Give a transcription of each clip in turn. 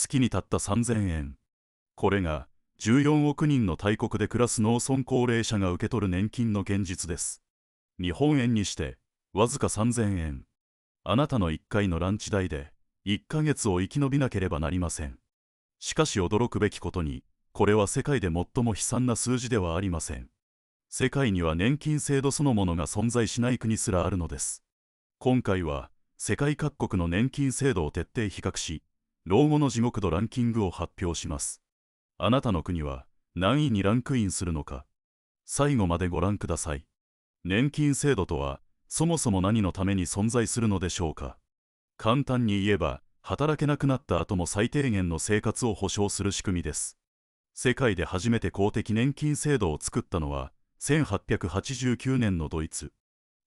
月にたった3000円。これが14億人の大国で暮らす農村高齢者が受け取る年金の現実です。日本円にしてわずか3000円。あなたの1回のランチ代で1ヶ月を生き延びなければなりません。しかし驚くべきことに、これは世界で最も悲惨な数字ではありません。世界には年金制度そのものが存在しない国すらあるのです。今回は世界各国の年金制度を徹底比較し、老後の地獄度ランキングを発表します。あなたの国は何位にランクインするのか、最後までご覧ください。年金制度とはそもそも何のために存在するのでしょうか。簡単に言えば、働けなくなった後も最低限の生活を保障する仕組みです。世界で初めて公的年金制度を作ったのは1889年のドイツ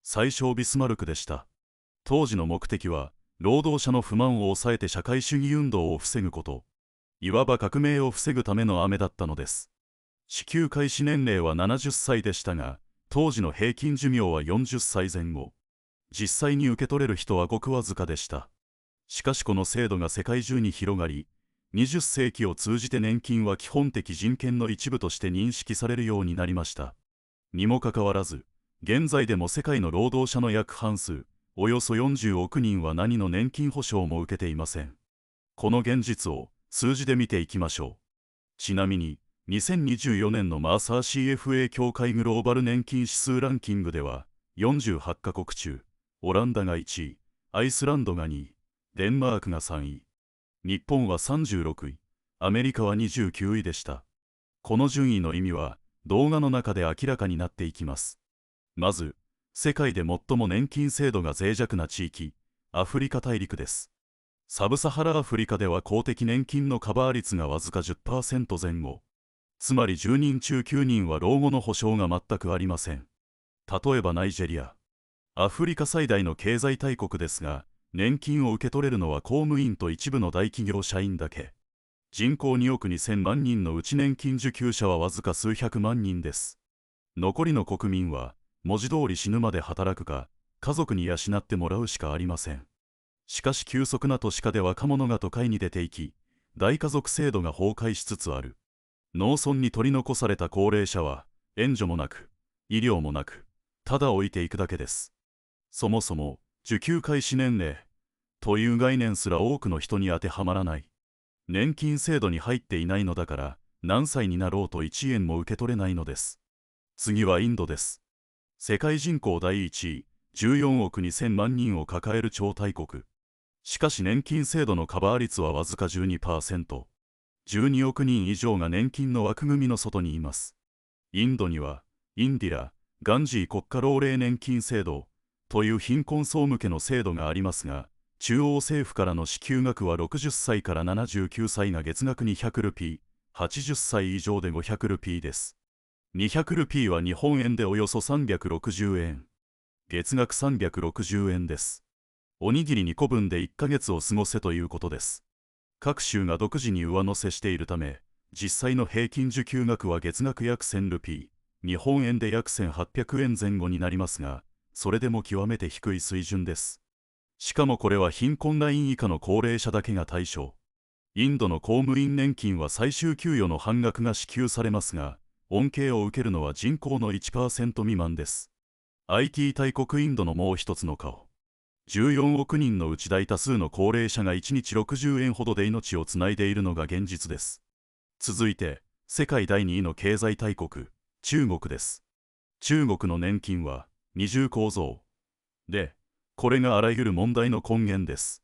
宰相ビスマルクでした。当時の目的は労働者の不満を抑えて社会主義運動を防ぐこと、いわば革命を防ぐための飴だったのです。支給開始年齢は70歳でしたが、当時の平均寿命は40歳前後。実際に受け取れる人はごくわずかでした。しかしこの制度が世界中に広がり、20世紀を通じて年金は基本的人権の一部として認識されるようになりました。にもかかわらず、現在でも世界の労働者の約半数、およそ40億人は何の年金保障も受けていません。この現実を数字で見ていきましょう。ちなみに、2024年のマーサー CFA 協会グローバル年金指数ランキングでは、48カ国中、オランダが1位、アイスランドが2位、デンマークが3位、日本は36位、アメリカは29位でした。この順位の意味は動画の中で明らかになっていきます。まず、世界で最も年金制度が脆弱な地域、アフリカ大陸です。サブサハラアフリカでは公的年金のカバー率がわずか 10% 前後。つまり10人中9人は老後の保障が全くありません。例えばナイジェリア。アフリカ最大の経済大国ですが、年金を受け取れるのは公務員と一部の大企業社員だけ。人口2億2000万人のうち年金受給者はわずか数百万人です。残りの国民は、文字通り死ぬまで働くか、家族に養ってもらうしかありません。しかし急速な都市化で若者が都会に出ていき、大家族制度が崩壊しつつある。農村に取り残された高齢者は、援助もなく、医療もなく、ただ置いていくだけです。そもそも、受給開始年齢という概念すら多くの人に当てはまらない。年金制度に入っていないのだから、何歳になろうと1円も受け取れないのです。次はインドです。世界人口第1位、14億2000万人を抱える超大国。しかし年金制度のカバー率はわずか 12%。12億人以上が年金の枠組みの外にいます。インドには、インディラ・ガンジー国家老齢年金制度という貧困層向けの制度がありますが、中央政府からの支給額は60歳から79歳が月額200ルピー、80歳以上で500ルピーです。200ルピーは日本円でおよそ360円。月額360円です。おにぎり2個分で1ヶ月を過ごせということです。各州が独自に上乗せしているため、実際の平均受給額は月額約1000ルピー、日本円で約1800円前後になりますが、それでも極めて低い水準です。しかもこれは貧困ライン以下の高齢者だけが対象。インドの公務員年金は最終給与の半額が支給されますが、恩恵を受けるのは人口の 1% 未満です。IT 大国インドのもう一つの顔。14億人のうち大多数の高齢者が1日60円ほどで命をつないでいるのが現実です。続いて、世界第2位の経済大国、中国です。中国の年金は二重構造で、これがあらゆる問題の根源です。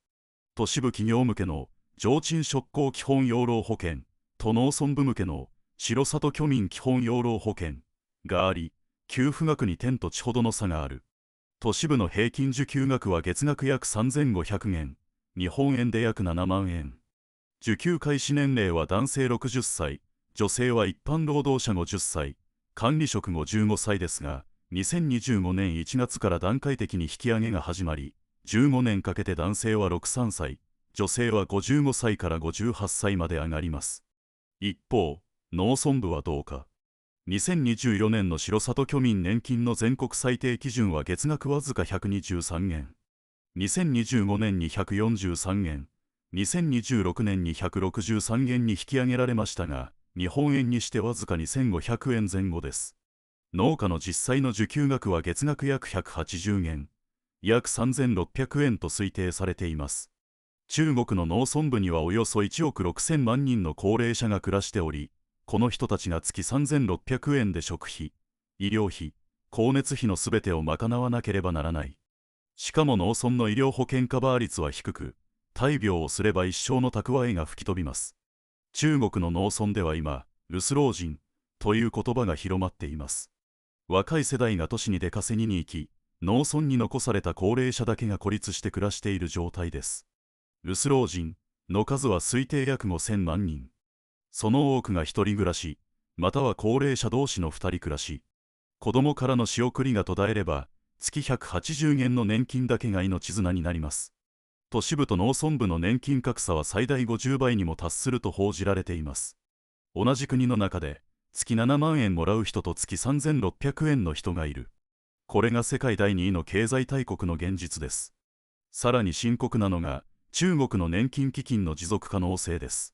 都市部企業向けの上鎮職工基本養老保険と農村部向けの城里居民基本養老保険があり、給付額に天と地ほどの差がある。都市部の平均受給額は月額約3500円、日本円で約7万円。受給開始年齢は男性60歳、女性は一般労働者50歳、管理職55歳ですが、2025年1月から段階的に引き上げが始まり、15年かけて男性は63歳、女性は55歳から58歳まで上がります。一方、農村部はどうか。2024年の城里居民年金の全国最低基準は月額わずか123円。2025年に143円。2026年に163元に引き上げられましたが、日本円にしてわずか2500円前後です。農家の実際の受給額は月額約180元、約3600円と推定されています。中国の農村部にはおよそ1億6000万人の高齢者が暮らしており、この人たちが月3600円で食費、医療費、光熱費のすべてを賄わなければならない。しかも農村の医療保険カバー率は低く、大病をすれば一生の蓄えが吹き飛びます。中国の農村では今、留守老人という言葉が広まっています。若い世代が都市に出稼ぎに行き、農村に残された高齢者だけが孤立して暮らしている状態です。留守老人の数は推定約5000万人。その多くが一人暮らし、または高齢者同士の二人暮らし。子供からの仕送りが途絶えれば、月180元の年金だけが命綱になります。都市部と農村部の年金格差は最大50倍にも達すると報じられています。同じ国の中で、月7万円もらう人と月3600円の人がいる。これが世界第2位の経済大国の現実です。さらに深刻なのが、中国の年金基金の持続可能性です。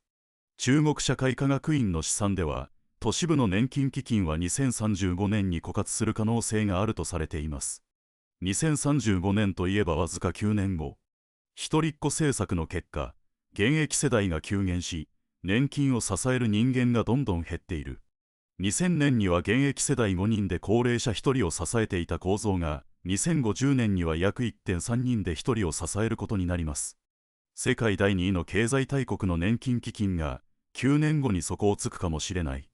中国社会科学院の試算では、都市部の年金基金は2035年に枯渇する可能性があるとされています。2035年といえばわずか9年後。一人っ子政策の結果、現役世代が急減し、年金を支える人間がどんどん減っている。2000年には現役世代5人で高齢者1人を支えていた構造が、2050年には約 1.3 人で1人を支えることになります。世界第2位の経済大国の年金基金が、9年後に底をつくかもしれない。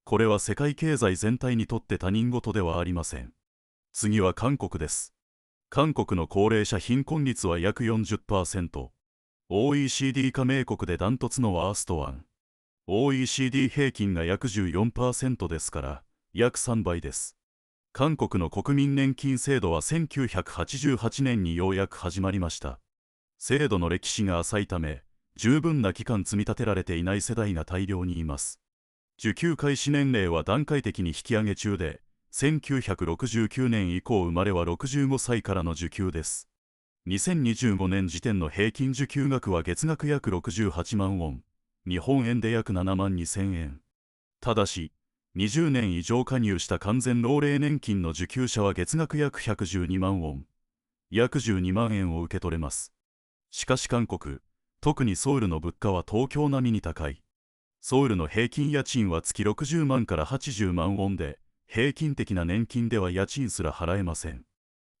これは世界経済全体にとって他人事ではありません。次は韓国です。韓国の高齢者貧困率は約 40%。OECD 加盟国でダントツのワースト1。OECD 平均が約 14% ですから、約3倍です。韓国の国民年金制度は1988年にようやく始まりました。制度の歴史が浅いため、十分な期間積み立てられていない世代が大量にいます。受給開始年齢は段階的に引き上げ中で、1969年以降生まれは65歳からの受給です。2025年時点の平均受給額は月額約68万ウォン、日本円で約7万2000円。ただし、20年以上加入した完全老齢年金の受給者は月額約112万ウォン、約12万円を受け取れます。しかし韓国、特にソウルの物価は東京並みに高い。ソウルの平均家賃は月60万から80万ウォンで、平均的な年金では家賃すら払えません。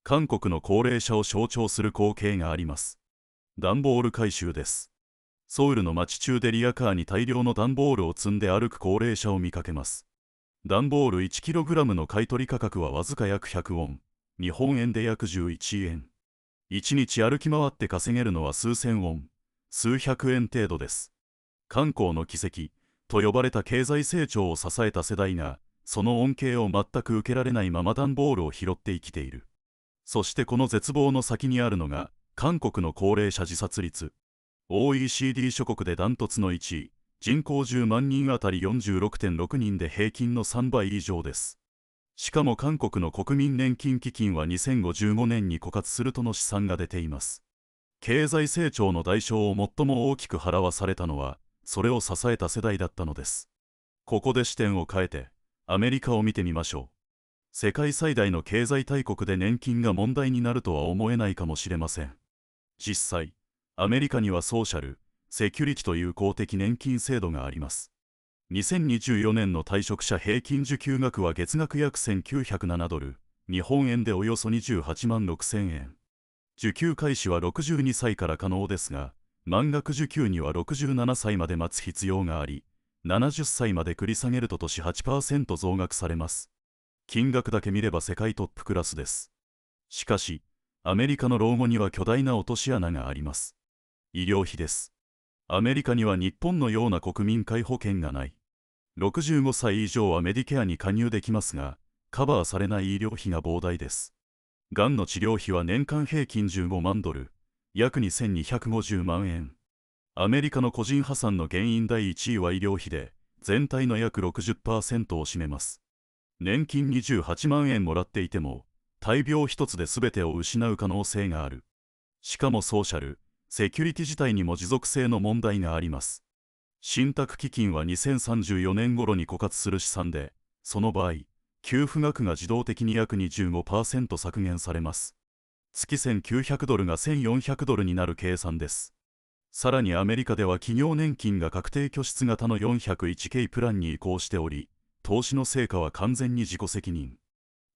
韓国の高齢者を象徴する光景があります。段ボール回収です。ソウルの街中でリヤカーに大量の段ボールを積んで歩く高齢者を見かけます。段ボール 1kg の買取価格はわずか約100ウォン、日本円で約11円。1日歩き回って稼げるのは数千ウォン、数百円程度です。観光の奇跡と呼ばれた経済成長を支えた世代が、その恩恵を全く受けられないまま段ボールを拾って生きている。そしてこの絶望の先にあるのが、韓国の高齢者自殺率。OECD 諸国でダントツの1位、人口10万人あたり 46.6 人で平均の3倍以上です。しかも韓国の国民年金基金は2055年に枯渇するとの試算が出ています。経済成長の代償を最も大きく払わされたのは、それを支えた世代だったのです。ここで視点を変えて、アメリカを見てみましょう。世界最大の経済大国で年金が問題になるとは思えないかもしれません。実際、アメリカにはソーシャル、セキュリティという公的年金制度があります。2024年の退職者平均受給額は月額約1907ドル、日本円でおよそ28万6000円。受給開始は62歳から可能ですが、満額受給には67歳まで待つ必要があり、70歳まで繰り下げると年 8% 増額されます。金額だけ見れば世界トップクラスです。しかし、アメリカの老後には巨大な落とし穴があります。医療費です。アメリカには日本のような国民皆保険がない。65歳以上はメディケアに加入できますが、カバーされない医療費が膨大です。がんの治療費は年間平均15万ドル、約2250万円。アメリカの個人破産の原因第1位は医療費で、全体の約 60% を占めます。年金28万円もらっていても、大病一つで全てを失う可能性がある。しかもソーシャル、セキュリティ自体にも持続性の問題があります。信託基金は2034年頃に枯渇する試算で、その場合、給付額が自動的に約 25% 削減されます。月$1900が$1400になる計算です。さらにアメリカでは企業年金が確定拠出型の 401K プランに移行しており、投資の成果は完全に自己責任。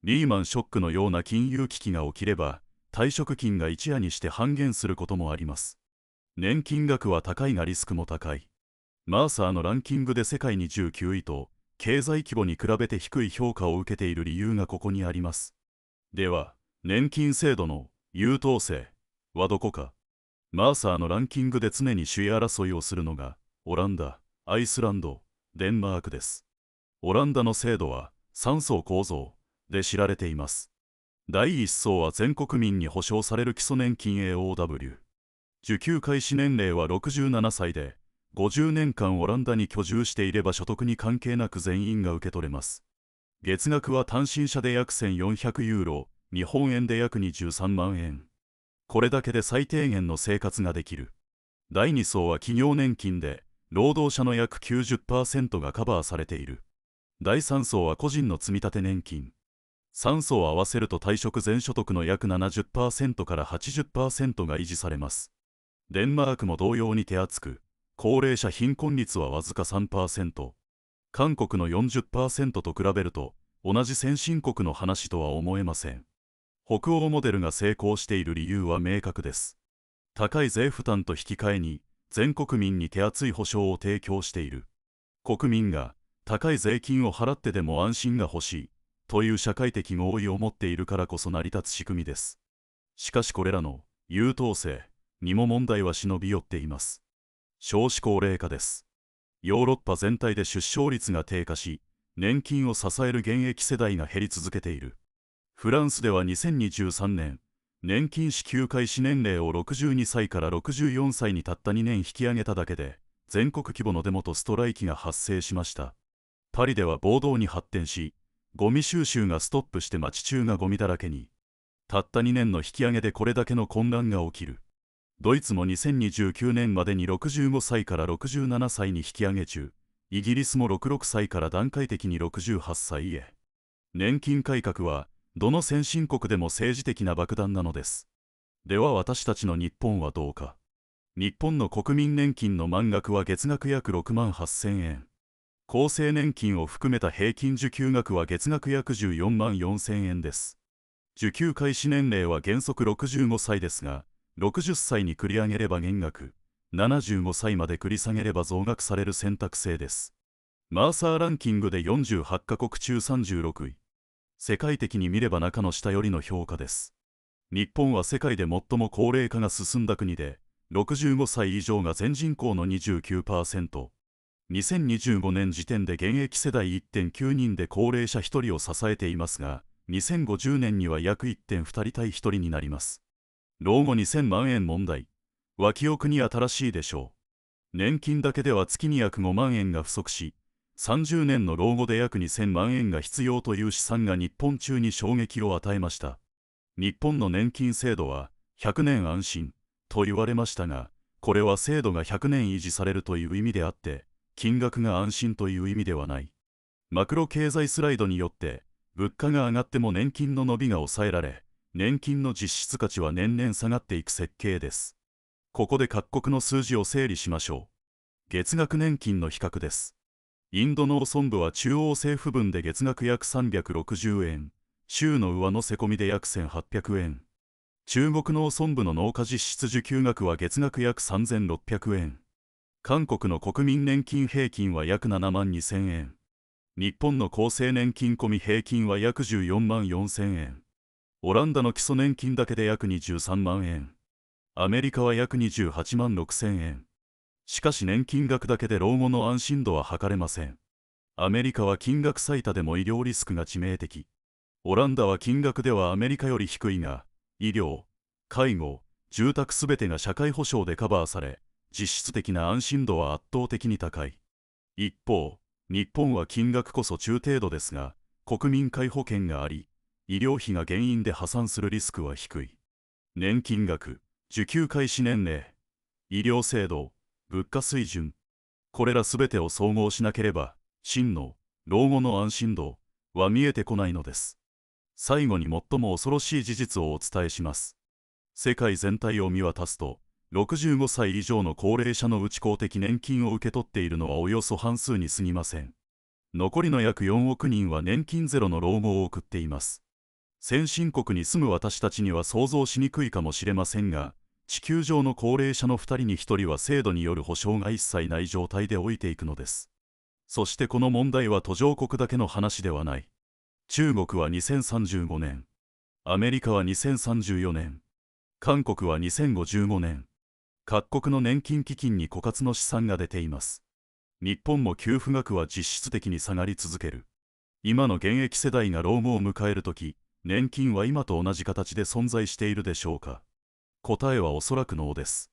リーマンショックのような金融危機が起きれば、退職金が一夜にして半減することもあります。年金額は高いがリスクも高い。マーサーのランキングで世界29位と、経済規模に比べて低い評価を受けている理由がここにあります。では、年金制度の優等生はどこか。マーサーのランキングで常に首位争いをするのが、オランダ、アイスランド、デンマークです。オランダの制度は3層構造で知られています。第1層は全国民に保障される基礎年金 AOW。受給開始年齢は67歳で、50年間オランダに居住していれば所得に関係なく全員が受け取れます。月額は単身者で約1400ユーロ、日本円で約23万円。これだけで最低限の生活ができる。第2層は企業年金で、労働者の約 90% がカバーされている。第3層は個人の積立年金。3層を合わせると退職前所得の約 70% から 80% が維持されます。デンマークも同様に手厚く、高齢者貧困率はわずか 3%。韓国の 40% と比べると、同じ先進国の話とは思えません。北欧モデルが成功している理由は明確です。高い税負担と引き換えに、全国民に手厚い保障を提供している。国民が高い税金を払ってでも安心が欲しいという社会的合意を持っているからこそ成り立つ仕組みです。しかしこれらの優等生にも問題は忍び寄っています。少子高齢化です。ヨーロッパ全体で出生率が低下し、年金を支える現役世代が減り続けている。フランスでは2023年、年金支給開始年齢を62歳から64歳にたった2年引き上げただけで、全国規模のデモとストライキが発生しました。パリでは暴動に発展し、ゴミ収集がストップして街中がゴミだらけに。たった2年の引き上げでこれだけの混乱が起きる。ドイツも2029年までに65歳から67歳に引き上げ中、イギリスも66歳から段階的に68歳へ。年金改革は、どの先進国でも政治的な爆弾なのです。では私たちの日本はどうか。日本の国民年金の満額は月額約6万8000円。厚生年金を含めた平均受給額は月額約14万4000円です。受給開始年齢は原則65歳ですが、60歳に繰り上げれば減額、75歳まで繰り下げれば増額される選択制です。マーサーランキングで48カ国中36位。世界的に見れば中の下よりの評価です。日本は世界で最も高齢化が進んだ国で、65歳以上が全人口の 29%。2025年時点で現役世代 1.9 人で高齢者1人を支えていますが、2050年には約 1.2 人対1人になります。老後2000万円問題は記憶に新しいでしょう。年金だけでは月に約5万円が不足し、30年の老後で約2000万円が必要という試算が日本中に衝撃を与えました。日本の年金制度は100年安心と言われましたが、これは制度が100年維持されるという意味であって、金額が安心という意味ではない。マクロ経済スライドによって、物価が上がっても年金の伸びが抑えられ、年金の実質価値は年々下がっていく設計です。ここで各国の数字を整理しましょう。月額年金の比較です。インド農村部は中央政府分で月額約360円、州の上乗せ込みで約1800円。中国農村部の農家実質受給額は月額約3600円。韓国の国民年金平均は約7万2000円。日本の厚生年金込み平均は約14万4000円。オランダの基礎年金だけで約23万円。アメリカは約28万6000円。しかし年金額だけで老後の安心度は測れません。アメリカは金額最多でも医療リスクが致命的。オランダは金額ではアメリカより低いが、医療、介護、住宅すべてが社会保障でカバーされ、実質的な安心度は圧倒的に高い。一方、日本は金額こそ中程度ですが、国民皆保険があり、医療費が原因で破産するリスクは低い。年金額、受給開始年齢医療制度、物価水準、これらすべてを総合しなければ、真の老後の安心度は見えてこないのです。最後に最も恐ろしい事実をお伝えします。世界全体を見渡すと、65歳以上の高齢者のうち公的年金を受け取っているのはおよそ半数に過ぎません。残りの約4億人は年金ゼロの老後を送っています。先進国に住む私たちには想像しにくいかもしれませんが、地球上の高齢者の2人に1人は制度による保障が一切ない状態で老いていくのです。そしてこの問題は途上国だけの話ではない。中国は2035年、アメリカは2034年、韓国は2055年、各国の年金基金に枯渇の試算が出ています。日本も給付額は実質的に下がり続ける。今の現役世代が老後を迎えるとき、年金は今と同じ形で存在しているでしょうか。答えはおそらくノーです。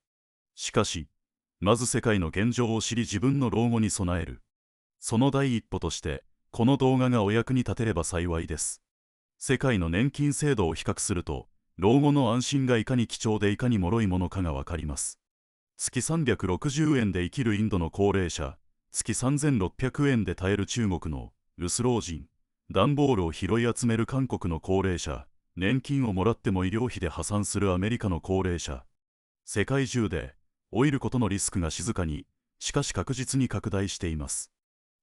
しかし、まず世界の現状を知り自分の老後に備える。その第一歩として、この動画がお役に立てれば幸いです。世界の年金制度を比較すると、老後の安心がいかに貴重でいかに脆いものかがわかります。月360円で生きるインドの高齢者、月3600円で耐える中国の留守老人、段ボールを拾い集める韓国の高齢者、年金をもらっても医療費で破産するアメリカの高齢者。世界中で老いることのリスクが静かに、しかし確実に拡大しています。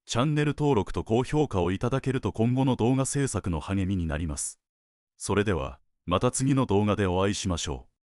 チャンネル登録と高評価をいただけると今後の動画制作の励みになります。それでは、また次の動画でお会いしましょう。